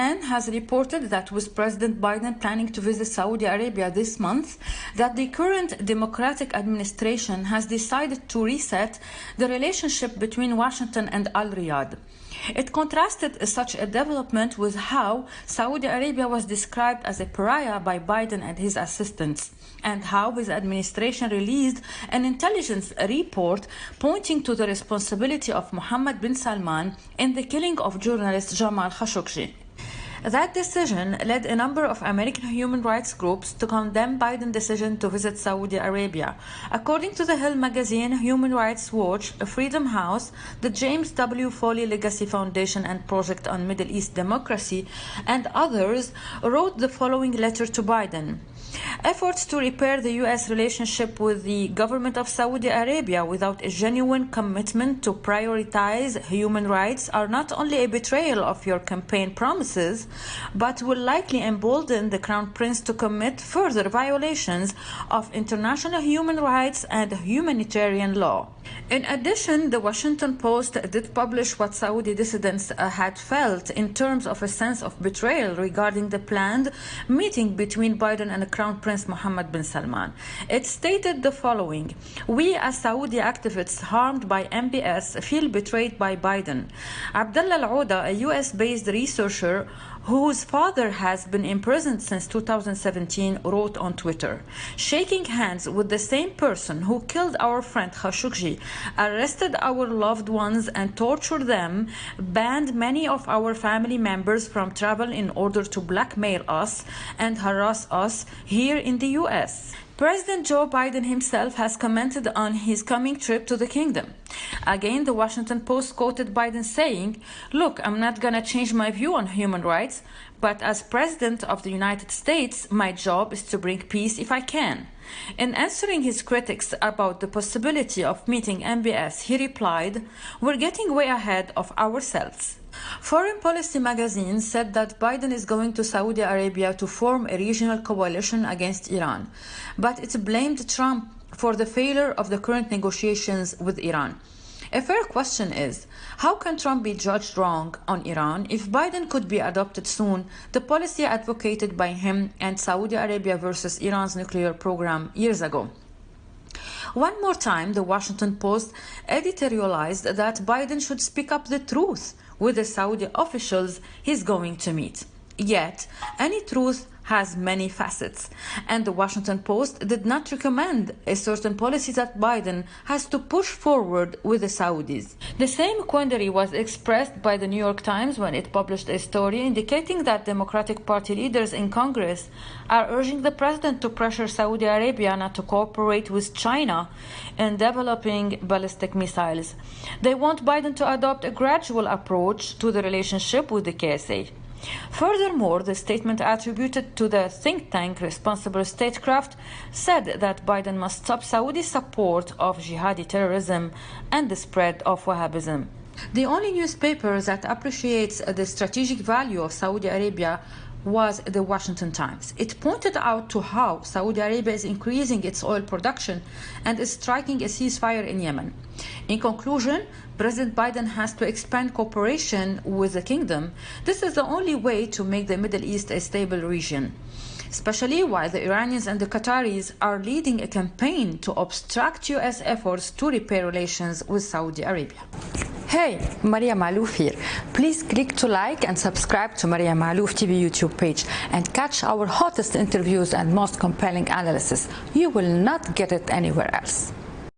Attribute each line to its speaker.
Speaker 1: CNN has reported that with President Biden planning to visit Saudi Arabia this month, that the current Democratic administration has decided to reset the relationship between Washington and Al-Riyadh. It contrasted such a development with how Saudi Arabia was described as a pariah by Biden and his assistants, and how his administration released an intelligence report pointing to the responsibility of Mohammed bin Salman in the killing of journalist Jamal Khashoggi. That decision led a number of American human rights groups to condemn Biden's decision to visit Saudi Arabia. According to The Hill magazine, Human Rights Watch, Freedom House, the James W. Foley Legacy Foundation and Project on Middle East Democracy, and others wrote the following letter to Biden. Efforts to repair the U.S. relationship with the government of Saudi Arabia without a genuine commitment to prioritize human rights are not only a betrayal of your campaign promises, but will likely embolden the Crown Prince to commit further violations of international human rights and humanitarian law. In addition, the Washington Post did publish what Saudi dissidents had felt in terms of a sense of betrayal regarding the planned meeting between Biden and Crown Prince Mohammed bin Salman. It stated the following: "We as Saudi activists harmed by MBS feel betrayed by Biden." Abdullah Al-Ouda, a US-based researcher whose father has been imprisoned since 2017, wrote on Twitter, "Shaking hands with the same person who killed our friend Khashoggi, arrested our loved ones and tortured them, banned many of our family members from travel in order to blackmail us and harass us here in the US." President Joe Biden himself has commented on his coming trip to the kingdom. Again, the Washington Post quoted Biden saying, "Look, I'm not going to change my view on human rights, but as President of the United States, my job is to bring peace if I can." In answering his critics about the possibility of meeting MBS, he replied, "We're getting way ahead of ourselves." Foreign Policy magazine said that Biden is going to Saudi Arabia to form a regional coalition against Iran, but it blamed Trump for the failure of the current negotiations with Iran. A fair question is, how can Trump be judged wrong on Iran if Biden could be adopted soon, the policy advocated by him and Saudi Arabia versus Iran's nuclear program years ago? One more time, the Washington Post editorialized that Biden should speak up the truth with the Saudi officials he's going to meet. Yet, any truth has many facets, and the Washington Post did not recommend a certain policy that Biden has to push forward with the Saudis. The same quandary was expressed by the New York Times when it published a story indicating that Democratic Party leaders in Congress are urging the president to pressure Saudi Arabia not to cooperate with China in developing ballistic missiles. They want Biden to adopt a gradual approach to the relationship with the KSA. Furthermore, the statement attributed to the think tank Responsible Statecraft said that Biden must stop Saudi support of jihadi terrorism and the spread of Wahhabism. The only newspaper that appreciates the strategic value of Saudi Arabia was the Washington Times. It pointed out to how Saudi Arabia is increasing its oil production and is striking a ceasefire in Yemen. In conclusion, President Biden has to expand cooperation with the kingdom. This is the only way to make the Middle East a stable region, especially while the Iranians and the Qataris are leading a campaign to obstruct U.S. efforts to repair relations with Saudi Arabia. Hey, Maria Malouf here. Please click to like and subscribe to Maria Malouf TV YouTube page and catch our hottest interviews and most compelling analysis. You will not get it anywhere else.